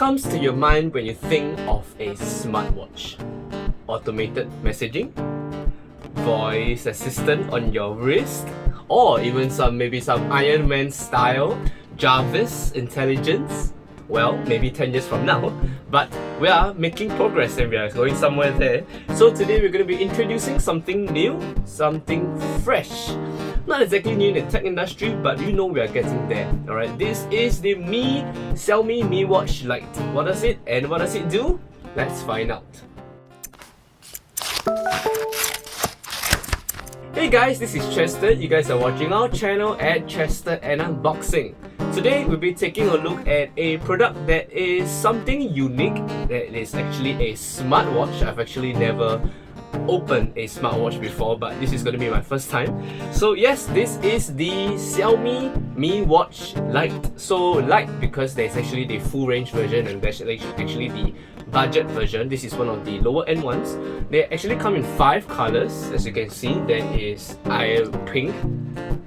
comes to your mind when you think of a smartwatch? Automated messaging? Voice assistant on your wrist? Or even maybe some Iron Man style Jarvis intelligence? Well, maybe 10 years from now, but we are making progress and we are going somewhere there. So today we're going to be introducing something new, something fresh. Not exactly new in the tech industry, but you know we are getting there. Alright, this is the Xiaomi Mi Watch Lite. What does it do? Let's find out. Hey guys, this is Chester. You guys are watching our channel at Chester and Unboxing. Today we'll be taking a look at a product that is something unique, that is actually a smartwatch. I've actually never opened a smartwatch before, but this is going to be my first time. So yes, this is the Xiaomi Mi Watch Lite. So Lite because there's actually the full range version and there's actually the budget version. This is one of the lower end ones. They actually come in 5 colors, as you can see. There is pink,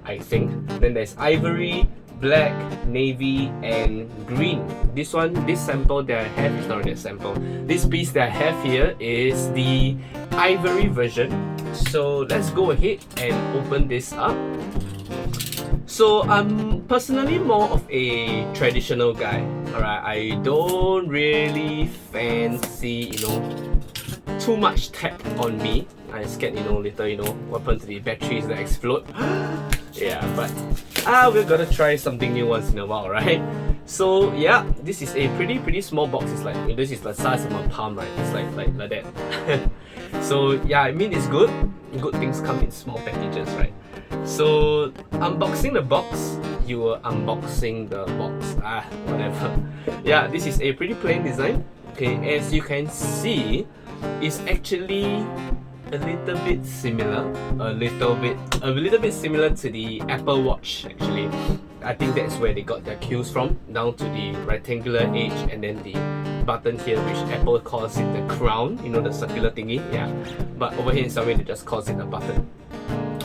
I think. Then there's ivory, black, navy, and green. This sample that I have is not really a sample. This piece that I have here is the ivory version. So let's go ahead and open this up. So I'm personally more of a traditional guy. Alright, I don't really fancy, too much tech on me. I'm scared, later, what happens to the batteries that explode. Yeah, but we're gonna try something new once in a while, right? So yeah, this is a pretty small box. It's like, this is the size of my palm, right? It's like that. So yeah, I mean, it's good. Good things come in small packages, right? So unboxing the box, you were unboxing the box. Whatever. Yeah, this is a pretty plain design. Okay, as you can see, it's actually a little bit similar, a little bit similar to the Apple Watch. Actually, I think that's where they got their cues from, down to the rectangular edge and then the button here, which Apple calls it the crown, the circular thingy. Yeah, but over here in Xiaomi they just calls it a button.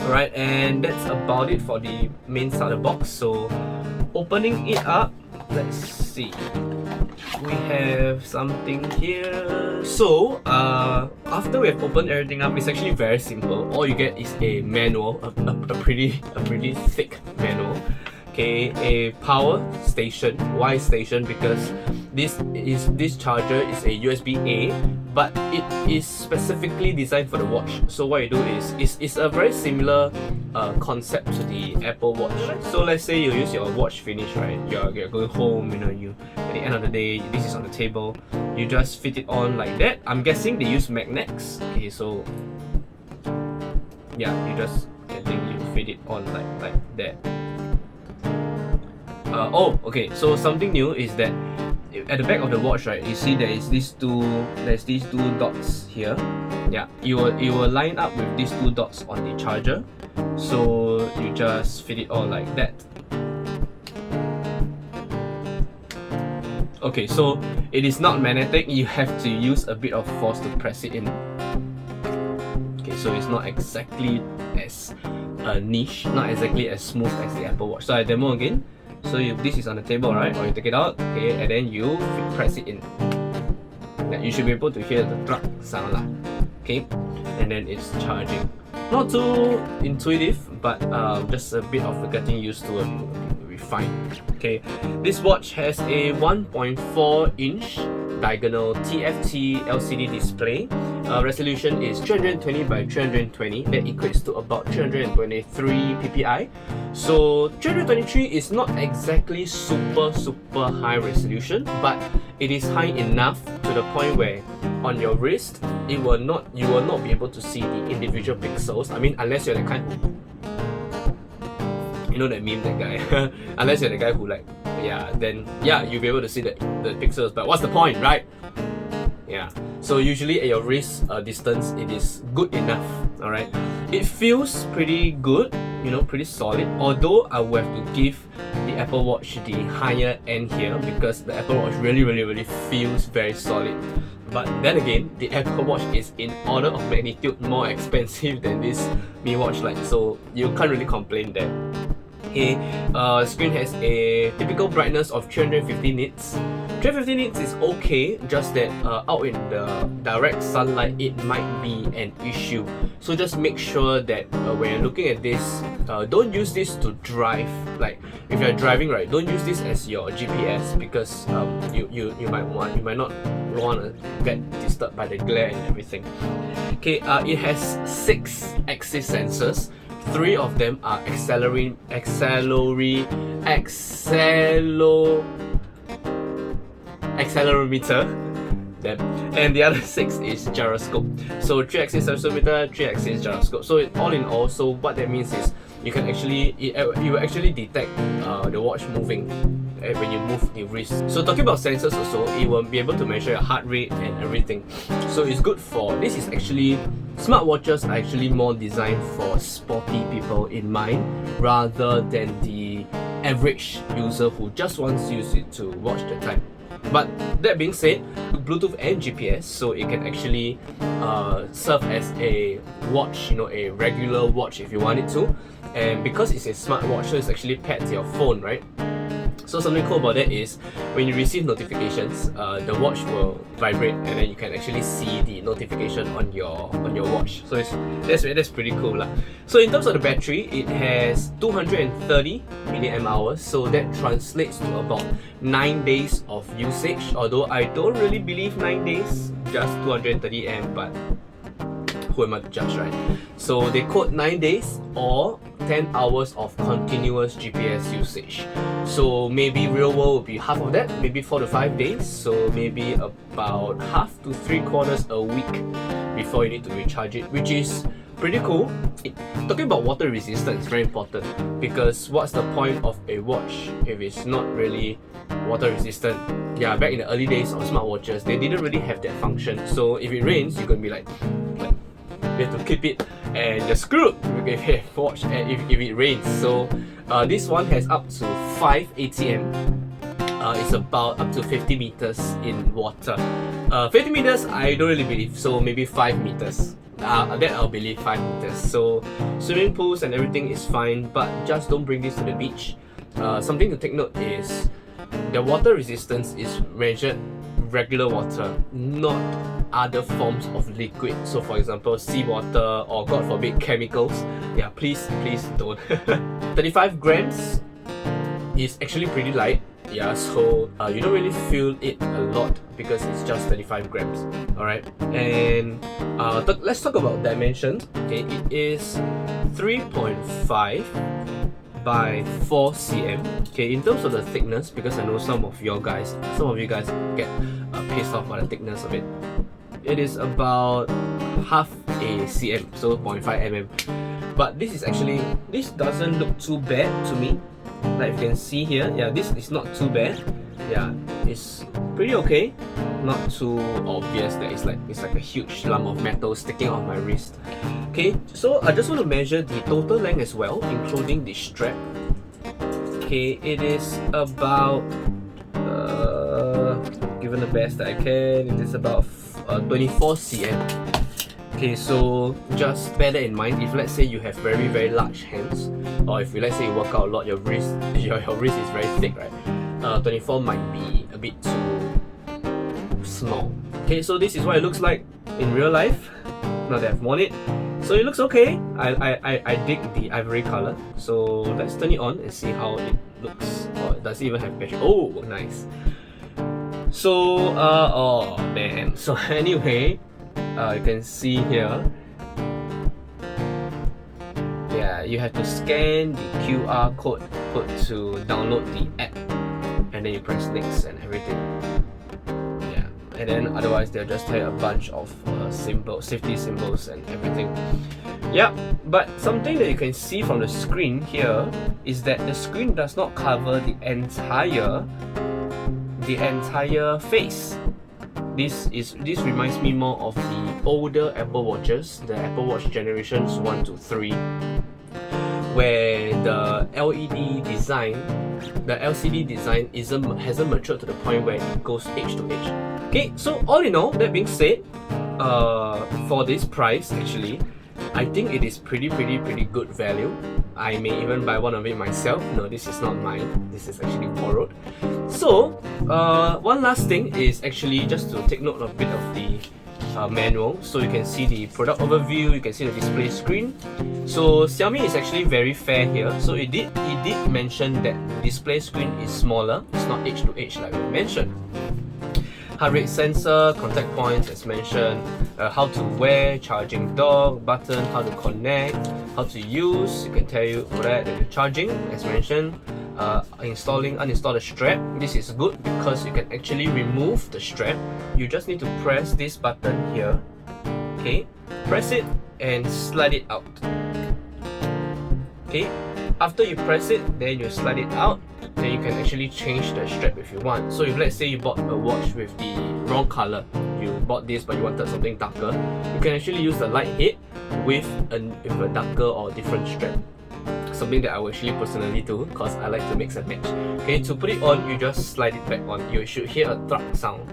Alright, and that's about it for the main starter box. So opening it up, let's see. We have something here. So after we have opened everything up, it's actually very simple. All you get is a manual, a pretty thick manual. Okay, a power station. Why station? Because this charger is a USB-A, but it is specifically designed for the watch. So what you do is it's a very similar concept to the Apple Watch. So let's say you use your watch finish, right? You're going home, you at the end of the day, this is on the table. You just fit it on like that. I'm guessing they use magnets. Okay, so yeah, you fit it on like that. Okay, so something new is that at the back of the watch, right, you see there's these two dots here. Yeah, you will line up with these 2 dots on the charger. So you just fit it all like that. Okay, so it is not magnetic. You have to use a bit of force to press it in. Okay, so it's not exactly as niche, not exactly as smooth as the Apple Watch. So I demo again. So this is on the table, right? Or you take it out, okay, and then you press it in. You should be able to hear the truck sound lah. Okay, and then it's charging. Not too intuitive, but just a bit of getting used to it will be fine. Okay, this watch has a 1.4-inch diagonal TFT LCD display. Resolution is 320 by 320. That equates to about 323 ppi. So 323 is not exactly super high resolution, but it is high enough to the point where on your wrist you will not be able to see the individual pixels. I mean, unless you're the kind, that meme, that guy. Unless you're the guy who then you'll be able to see the pixels. But what's the point, right? Yeah. So usually at your wrist distance, it is good enough. Alright. It feels pretty good, pretty solid. Although I will have to give the Apple Watch the higher end here because the Apple Watch really feels very solid. But then again, the Apple Watch is in order of magnitude more expensive than this Mi Watch Lite, so you can't really complain there. Okay, screen has a typical brightness of 350 nits. 350 nits is okay, just that out in the direct sunlight it might be an issue. So just make sure that when you're looking at this, don't use this to drive. Like if you're driving, right, don't use this as your GPS because you might not want to get disturbed by the glare and everything. Okay, it has 6 axis sensors. 3 of them are accelerometer, and the other 6 is gyroscope. So 3-axis accelerometer, 3-axis gyroscope. So all in all, so what that means is you can actually it will actually detect the watch moving when you move the wrist. So talking about sensors also, it will be able to measure your heart rate and everything. So it's good for, this is actually, smartwatches are actually more designed for sporty people in mind rather than the average user who just wants to use it to watch the time. But that being said, Bluetooth and GPS, so it can actually serve as a watch, a regular watch if you want it to. And because it's a smartwatch, so it's actually paired to your phone, right? So something cool about that is when you receive notifications, the watch will vibrate and then you can actually see the notification on your watch. So that's pretty cool lah. So in terms of the battery, it has 230 mAh, so that translates to about 9 days of usage. Although I don't really believe 9 days, just 230 mAh, but who am I to judge, right? So they quote 9 days or 10 hours of continuous GPS usage. So maybe real world will be half of that, maybe 4 to 5 days. So maybe about half to 3/4 a week before you need to recharge it, which is pretty cool. Talking about water resistance is very important because what's the point of a watch if it's not really water resistant? Yeah, back in the early days of smartwatches, they didn't really have that function. So if it rains, you're gonna be like you have to keep it and you're screwed if you watch and if it rains. So this one has up to 5 ATM. It's about up to 50 meters in water. 50 meters I don't really believe, so maybe 5 meters. That I'll believe 5 meters. So swimming pools and everything is fine, but just don't bring this to the beach. Something to take note is the water resistance is measured regular water, not other forms of liquid. So for example, seawater or God forbid chemicals. Yeah, please don't. 35 grams is actually pretty light. Yeah, so you don't really feel it a lot because it's just 35 grams. Alright, and let's talk about dimensions. Okay, it is 3.5 by 4 cm. Okay, in terms of the thickness, because I know some of you guys get pissed off by the thickness of it. It is about half a cm, so 0.5 mm. But this doesn't look too bad to me. Like you can see here, yeah, this is not too bad. Yeah, it's pretty okay. Not too obvious that it's like a huge lump of metal sticking out of my wrist. Okay, so I just want to measure the total length as well, including the strap. Okay, it is about given the best that I can, it is about 24 cm. Okay, so just bear that in mind. If let's say you have very large hands, or if let's say you work out a lot, your wrist is very thick, right? 24 might be a bit too small. Okay, so this is what it looks like in real life. Now that I've worn it, so it looks okay. I dig the ivory color. So let's turn it on and see how it looks. Or does it even have battery? Oh, nice. So oh man. So anyway, you can see here. Yeah, you have to scan the QR code to download the app, and then you press next and everything. Yeah, and then otherwise they'll just tell you a bunch of symbols, safety symbols and everything. Yeah, but something that you can see from the screen here is that the screen does not cover the entire face. This reminds me more of the older Apple Watches, the Apple Watch generations 1 to 3, where the LCD design hasn't matured to the point where it goes edge to edge. Okay, so all in all, that being said, for this price actually, I think it is pretty good value. I may even buy one of it myself. No, this is not mine. This is actually borrowed. So, one last thing is actually just to take note of a bit of the manual. So you can see the product overview, you can see the display screen. So Xiaomi is actually very fair here. So it did mention that the display screen is smaller. It's not edge to edge like we mentioned. Heart rate sensor, contact points as mentioned, how to wear, charging dock, button, how to connect, how to use. You can tell you for that the charging as mentioned. Uninstall the strap. This is good because you can actually remove the strap. You just need to press this button here. Okay, press it and slide it out. Okay, after you press it, then you slide it out. Then you can actually change the strap if you want. So if let's say you bought a watch with the wrong color, you bought this but you wanted something darker, you can actually use the Lite head with a darker or different strap. Something that I will actually personally do because I like to mix and match. Okay, to put it on, you just slide it back on. You should hear a thud sound.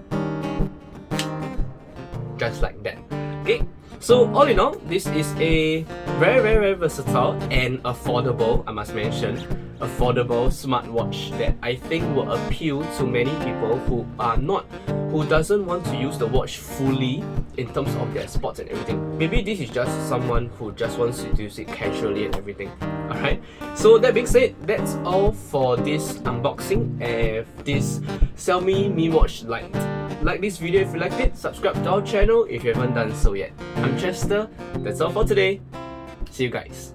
Just like that. Okay, so all in all, this is a very versatile and affordable, I must mention, affordable smartwatch that I think will appeal to many people who doesn't want to use the watch fully in terms of their sports and everything. Maybe this is just someone who just wants to use it casually and everything. Alright, so that being said, that's all for this unboxing of this Xiaomi Mi Watch Lite. Like this video if you liked it, subscribe to our channel if you haven't done so yet. I'm Chester, that's all for today. See you guys.